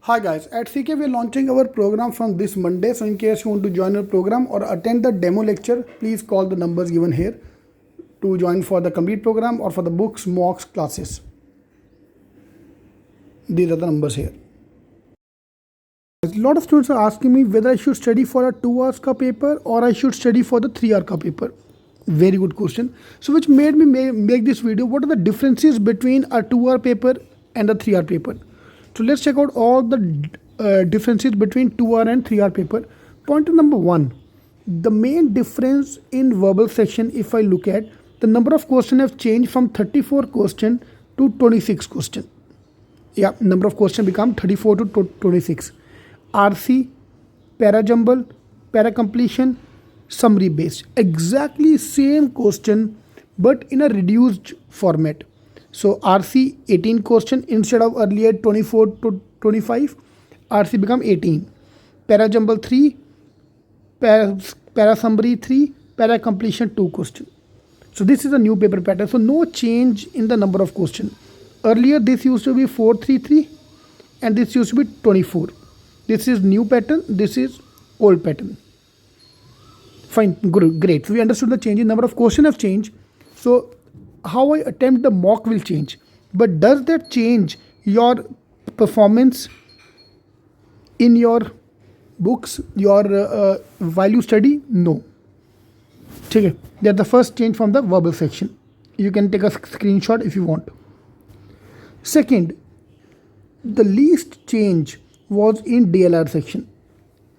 Hi guys, at CK we are launching our program from this Monday. So in case you want to join our program or attend the demo lecture, please call the numbers given here to join for the complete program or for the books, mocks, classes. These are the numbers here. A lot of students are asking me whether I should study for a 2 hours ka paper or I should study for the 3 hour ka paper. Very good question. So which made me make this video. What are the differences between a 2 hour paper and a 3 hour paper? So let's check out all the differences between 2 hour and 3 hour paper. Point number 1, the main difference in verbal section, if I look at, the number of questions have changed from 34 question to 26 question. Yeah, number of question become 34 to 26. RC, para jumble, para completion, summary based. Exactly same question but in a reduced format. So RC 18 question instead of earlier 24 to 25, RC become 18. Para jumble 3, para summary 3, para completion 2 question. So this is a new paper pattern. So no change in the number of question. Earlier this used to be 433 and this used to be 24. This is new pattern, this is old pattern. Fine, good, great. So we understood the change in number of question have changed. So how I attempt the mock will change. But does that change your performance in your books, your while you study? No. Okay, that's the first change from the verbal section. You can take a screenshot if you want. Second, the least change was in DLR section.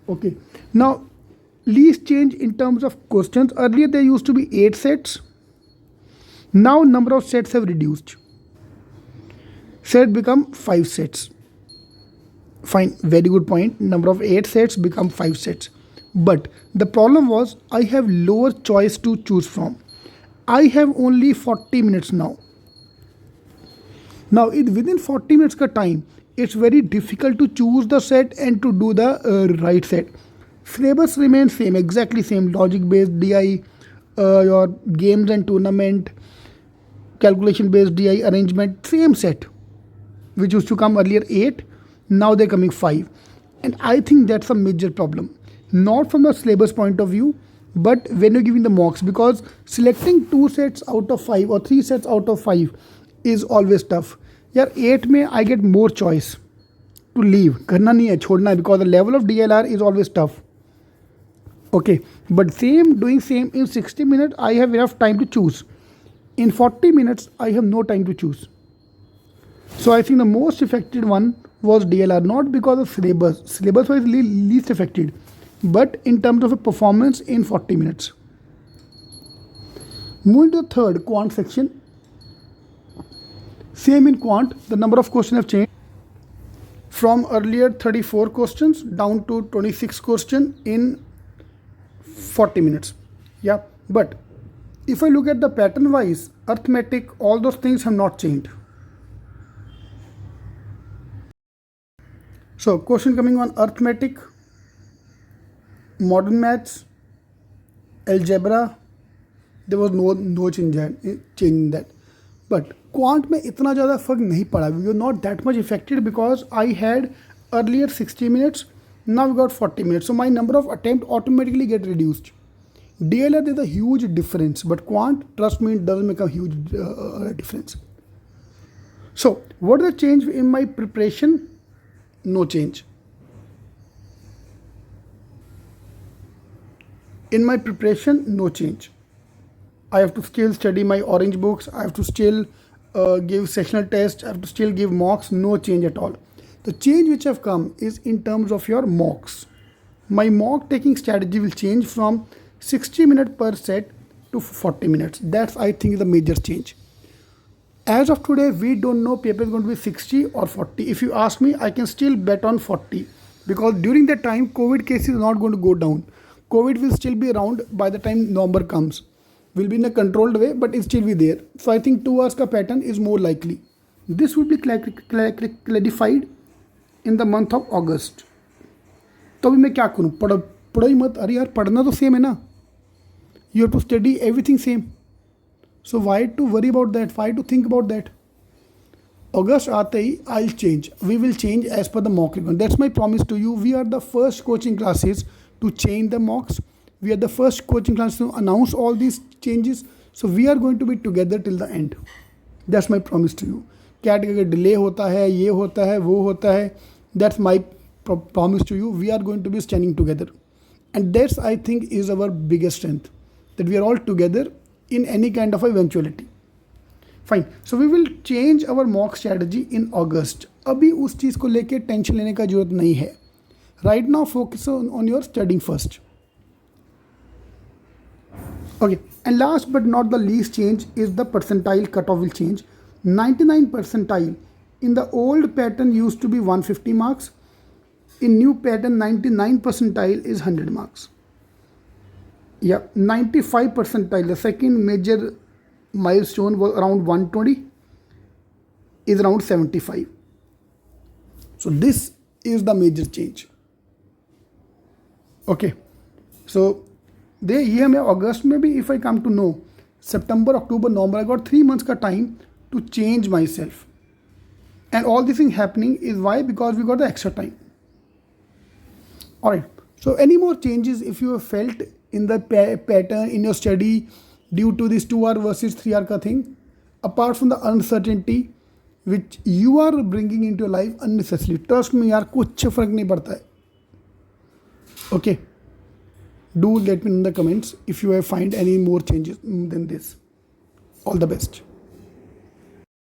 Okay, now least change in terms of questions. Earlier there used to be 8 sets. Now number of sets have reduced. Set become 5 sets. Fine, very good point. Number of 8 sets become 5 sets. But the problem was I have lower choice to choose from. I have only 40 minutes now. Now within 40 minutes ka time, it's very difficult to choose the set and to do the right set. Syllabus remains same, exactly same. Logic based DI, your games and tournament, calculation based DI, arrangement, same set, which used to come earlier 8, now they're coming 5. And I think that's a major problem. Not from the syllabus point of view, but when you're giving the mocks, because selecting 2 sets out of 5 or 3 sets out of 5 is always tough. Yeah, 8 mein I get more choice to leave. Karna nahi hai, chhodna hai, because the level of DLR is always tough. Okay, but doing same in 60 minutes, I have enough time to choose. In 40 minutes, I have no time to choose. So I think the most affected one was DLR, not because of syllabus. Syllabus was least affected, but in terms of a performance in 40 minutes. Moving to the third, quant section. Same in quant, the number of questions have changed from earlier 34 questions down to 26 questions in 40 minutes. Yeah, but if I look at the pattern wise, arithmetic, all those things have not changed. So question coming on arithmetic, modern maths, algebra, there was no change in that. But quant में इतना ज़्यादा फर्क नहीं पड़ा. We were not that much affected because I had earlier 60 minutes, now we got 40 minutes. So my number of attempt automatically get reduced. DLR there's a huge difference, but quant, trust me, it doesn't make a huge difference. So what is the change in my preparation? No change. In my preparation, no change. I have to still study my orange books. I have to still give sectional tests. I have to still give mocks. No change at all. The change which have come is in terms of your mocks. My mock taking strategy will change from 60 minutes per set to 40 minutes. That's, I think, is the major change. As of today, we don't know paper is going to be 60 or 40. If you ask me, I can still bet on 40 because during that time, COVID cases are not going to go down. COVID will still be around by the time November comes. Will be in a controlled way, but it still be there. So I think 2 hours ka pattern is more likely. This would be clarified in the month of August. तो अभी मैं क्या करूँ? पढ़ो ही मत. अरे यार पढ़ना तो सेम है ना. You have to study everything same. So why to worry about that? Why to think about that? अगस्त आते ही I change, we will change as per the mock requirement. That's my promise to you. We are the first coaching classes to change the mocks. We are the first coaching class to announce all these changes. So we are going to be together till the end. That's my promise to you. CAT का delay होता है, ये होता है, वो होता है, that's my promise to you. We are going to be standing together, and that's, I think, is our biggest strength, that we are all together in any kind of eventuality. Fine. So we will change our mock strategy in August. अभी उस चीज़ को लेके tension लेने का जरूरत नहीं है. Right now, focus on your studying first. Okay, and last but not the least change is the percentile cutoff will change. 99 percentile in the old pattern used to be 150 marks. In new pattern, 99 percentile is 100 marks. Yeah, 95 percentile, the second major milestone was around 120, is around 75. So this is the major change. Okay, so they ये हमें अगस्त में भी, if I come to know, September, October, November, I got 3 months का time to change myself, and all this thing happening is why, because we got the extra time. Alright, so any more changes if you have felt in the pattern in your study due to this 2 hour versus 3 hour का thing, apart from the uncertainty which you are bringing into your life unnecessary, trust में यार कुछ फ़र्क नहीं पड़ता है. Okay, do let me know in the comments if you have find any more changes than this. All the best.